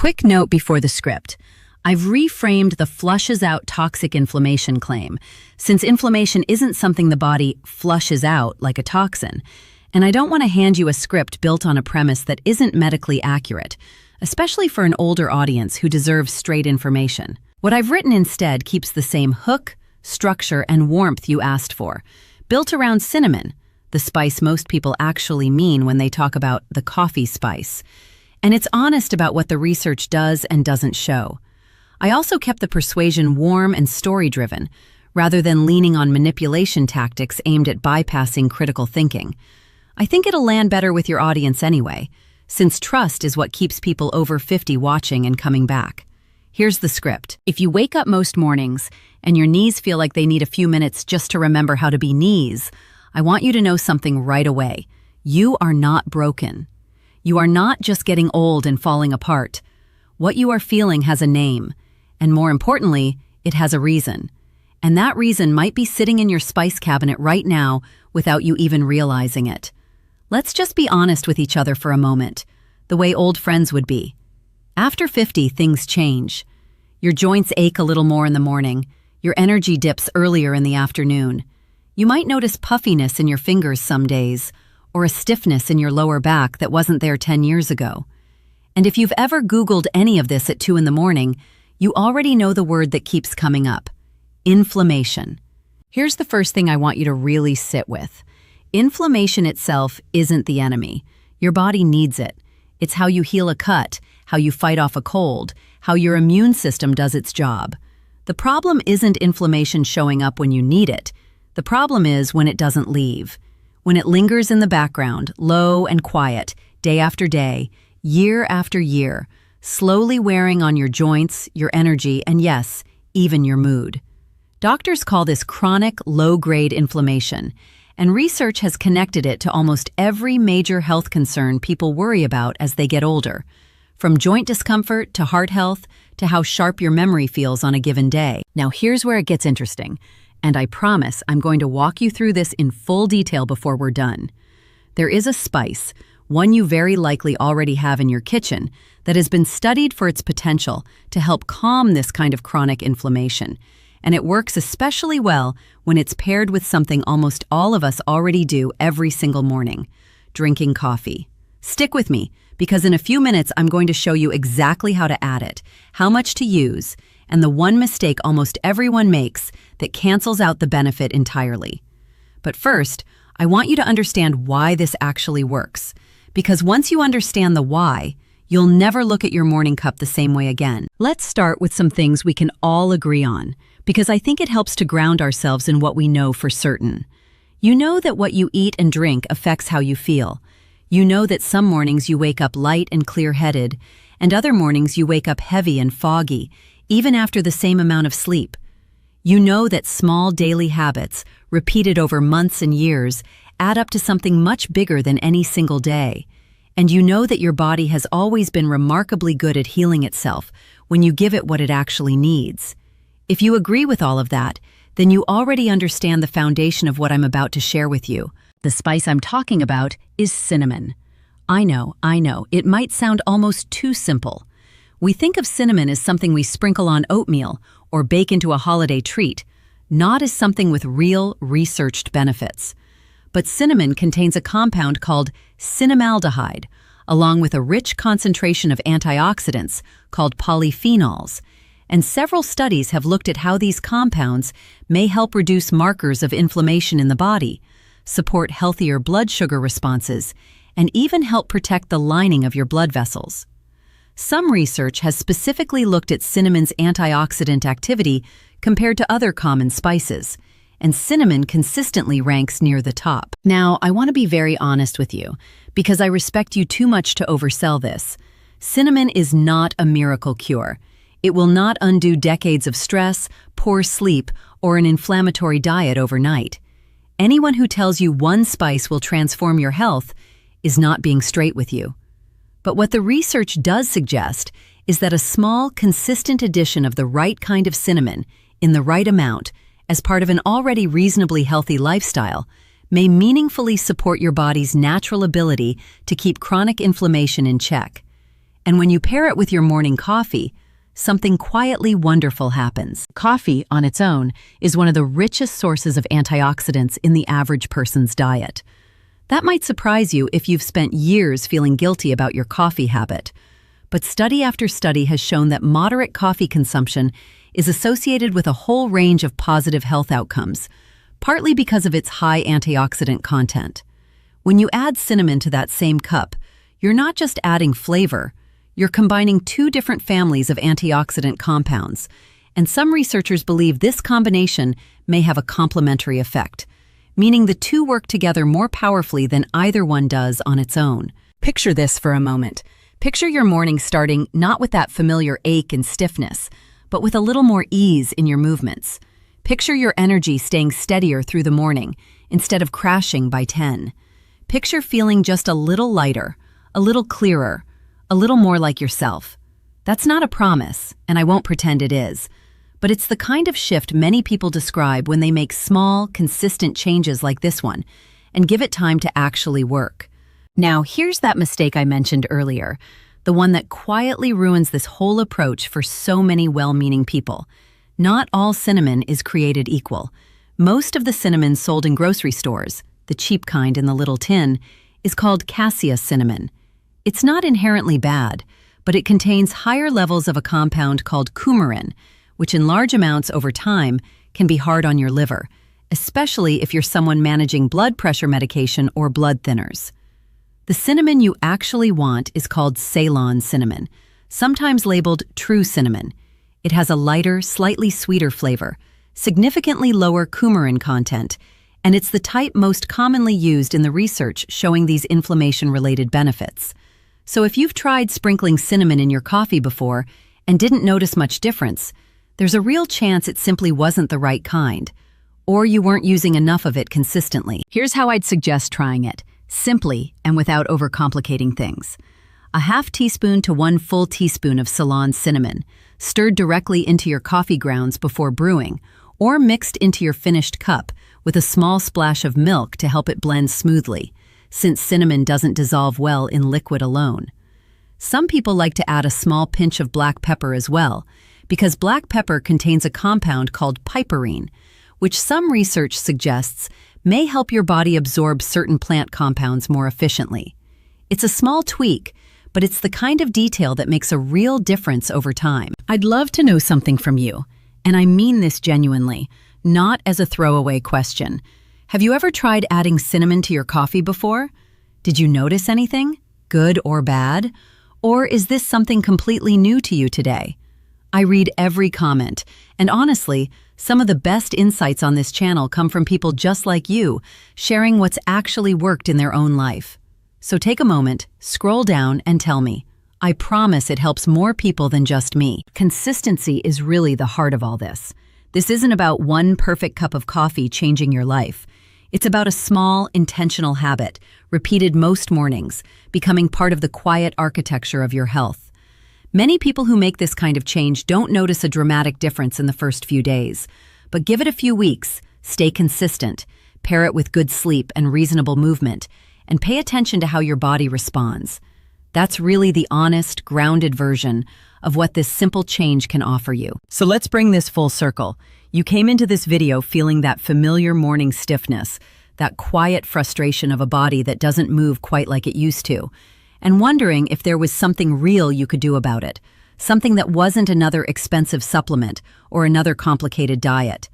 Quick note before the script. I've reframed the flushes out toxic inflammation claim, since inflammation isn't something the body flushes out like a toxin. And I don't want to hand you a script built on a premise that isn't medically accurate, especially for an older audience who deserves straight information. What I've written instead keeps the same hook, structure, and warmth you asked for, built around cinnamon, the spice most people actually mean when they talk about the coffee spice. And it's honest about what the research does and doesn't show. I also kept the persuasion warm and story-driven, rather than leaning on manipulation tactics aimed at bypassing critical thinking. I think it'll land better with your audience anyway, since trust is what keeps people over 50 watching and coming back. Here's the script. If you wake up most mornings and your knees feel like they need a few minutes just to remember how to be knees, I want you to know something right away. You are not broken. You are not just getting old and falling apart. What you are feeling has a name, and more importantly, it has a reason. And that reason might be sitting in your spice cabinet right now without you even realizing it. Let's just be honest with each other for a moment, the way old friends would be. After 50, things change. Your joints ache a little more in the morning. Your energy dips earlier in the afternoon. You might notice puffiness in your fingers some days, or a stiffness in your lower back that wasn't there 10 years ago. And if you've ever Googled any of this at 2 in the morning, you already know the word that keeps coming up: inflammation. Here's the first thing I want you to really sit with. Inflammation itself isn't the enemy. Your body needs it. It's how you heal a cut, how you fight off a cold, how your immune system does its job. The problem isn't inflammation showing up when you need it. The problem is when it doesn't leave. When it lingers in the background, low and quiet, day after day, year after year, slowly wearing on your joints, your energy, and yes, even your mood. Doctors call this chronic, low-grade inflammation, and research has connected it to almost every major health concern people worry about as they get older, from joint discomfort to heart health to how sharp your memory feels on a given day. Now here's where it gets interesting, and I promise I'm going to walk you through this in full detail before we're done. There is a spice, one you very likely already have in your kitchen, that has been studied for its potential to help calm this kind of chronic inflammation. And it works especially well when it's paired with something almost all of us already do every single morning: drinking coffee. Stick with me, because in a few minutes I'm going to show you exactly how to add it, how much to use, and the one mistake almost everyone makes that cancels out the benefit entirely. But first, I want you to understand why this actually works, because once you understand the why, you'll never look at your morning cup the same way again. Let's start with some things we can all agree on, because I think it helps to ground ourselves in what we know for certain. You know that what you eat and drink affects how you feel. You know that some mornings you wake up light and clear-headed, and other mornings you wake up heavy and foggy, even after the same amount of sleep. You know that small daily habits, repeated over months and years, add up to something much bigger than any single day. And you know that your body has always been remarkably good at healing itself when you give it what it actually needs. If you agree with all of that, then you already understand the foundation of what I'm about to share with you. The spice I'm talking about is cinnamon. I know, it might sound almost too simple. We think of cinnamon as something we sprinkle on oatmeal or bake into a holiday treat, not as something with real, researched benefits. But cinnamon contains a compound called cinnamaldehyde, along with a rich concentration of antioxidants called polyphenols, and several studies have looked at how these compounds may help reduce markers of inflammation in the body, support healthier blood sugar responses, and even help protect the lining of your blood vessels. Some research has specifically looked at cinnamon's antioxidant activity compared to other common spices, and cinnamon consistently ranks near the top. Now, I want to be very honest with you, because I respect you too much to oversell this. Cinnamon is not a miracle cure. It will not undo decades of stress, poor sleep, or an inflammatory diet overnight. Anyone who tells you one spice will transform your health is not being straight with you. But what the research does suggest is that a small, consistent addition of the right kind of cinnamon in the right amount as part of an already reasonably healthy lifestyle may meaningfully support your body's natural ability to keep chronic inflammation in check. And when you pair it with your morning coffee, something quietly wonderful happens. Coffee, on its own, is one of the richest sources of antioxidants in the average person's diet. That might surprise you if you've spent years feeling guilty about your coffee habit. But study after study has shown that moderate coffee consumption is associated with a whole range of positive health outcomes, partly because of its high antioxidant content. When you add cinnamon to that same cup, you're not just adding flavor, you're combining two different families of antioxidant compounds, and some researchers believe this combination may have a complementary effect, meaning the two work together more powerfully than either one does on its own. Picture this for a moment. Picture your morning starting not with that familiar ache and stiffness, but with a little more ease in your movements. Picture your energy staying steadier through the morning instead of crashing by 10. Picture feeling just a little lighter, a little clearer, a little more like yourself. That's not a promise, and I won't pretend it is, but it's the kind of shift many people describe when they make small, consistent changes like this one and give it time to actually work. Now, here's that mistake I mentioned earlier, the one that quietly ruins this whole approach for so many well-meaning people. Not all cinnamon is created equal. Most of the cinnamon sold in grocery stores, the cheap kind in the little tin, is called Cassia cinnamon. It's not inherently bad, but it contains higher levels of a compound called coumarin, which in large amounts over time can be hard on your liver, especially if you're someone managing blood pressure medication or blood thinners. The cinnamon you actually want is called Ceylon cinnamon, sometimes labeled true cinnamon. It has a lighter, slightly sweeter flavor, significantly lower coumarin content, and it's the type most commonly used in the research showing these inflammation-related benefits. So if you've tried sprinkling cinnamon in your coffee before and didn't notice much difference, there's a real chance it simply wasn't the right kind, or you weren't using enough of it consistently. Here's how I'd suggest trying it, simply and without overcomplicating things. A half teaspoon to 1 full teaspoon of Ceylon cinnamon, stirred directly into your coffee grounds before brewing, or mixed into your finished cup with a small splash of milk to help it blend smoothly, since cinnamon doesn't dissolve well in liquid alone. Some people like to add a small pinch of black pepper as well, because black pepper contains a compound called piperine, which some research suggests may help your body absorb certain plant compounds more efficiently. It's a small tweak, but it's the kind of detail that makes a real difference over time. I'd love to know something from you, and I mean this genuinely, not as a throwaway question. Have you ever tried adding cinnamon to your coffee before? Did you notice anything, good or bad? Or is this something completely new to you today? I read every comment, and honestly, some of the best insights on this channel come from people just like you, sharing what's actually worked in their own life. So take a moment, scroll down, and tell me. I promise it helps more people than just me. Consistency is really the heart of all this. This isn't about one perfect cup of coffee changing your life. It's about a small, intentional habit, repeated most mornings, becoming part of the quiet architecture of your health. Many people who make this kind of change don't notice a dramatic difference in the first few days, but give it a few weeks, stay consistent, pair it with good sleep and reasonable movement, and pay attention to how your body responds. That's really the honest, grounded version of what this simple change can offer you. So let's bring this full circle. You came into this video feeling that familiar morning stiffness, that quiet frustration of a body that doesn't move quite like it used to, and wondering if there was something real you could do about it, something that wasn't another expensive supplement or another complicated diet.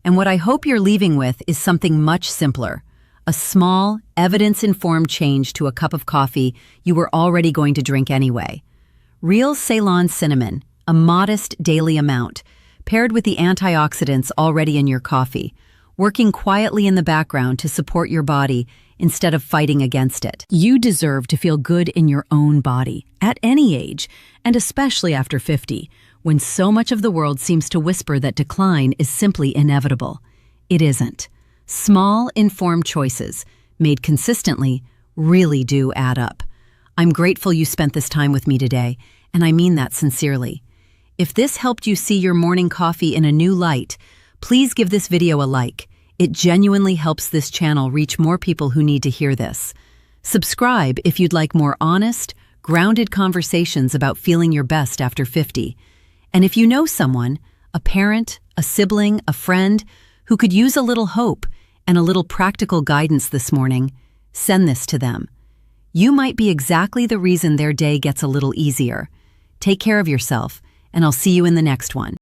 And what I hope you're leaving with is something much simpler. A small, evidence-informed change to a cup of coffee you were already going to drink anyway. Real Ceylon cinnamon, a modest daily amount, paired with the antioxidants already in your coffee, working quietly in the background to support your body instead of fighting against it. You deserve to feel good in your own body, at any age, and especially after 50, when so much of the world seems to whisper that decline is simply inevitable. It isn't. Small, informed choices, made consistently, really do add up. I'm grateful you spent this time with me today, and I mean that sincerely. If this helped you see your morning coffee in a new light, please give this video a like. It genuinely helps this channel reach more people who need to hear this. Subscribe if you'd like more honest, grounded conversations about feeling your best after 50. And if you know someone, a parent, a sibling, a friend, who could use a little hope and a little practical guidance this morning, send this to them. You might be exactly the reason their day gets a little easier. Take care of yourself, and I'll see you in the next one.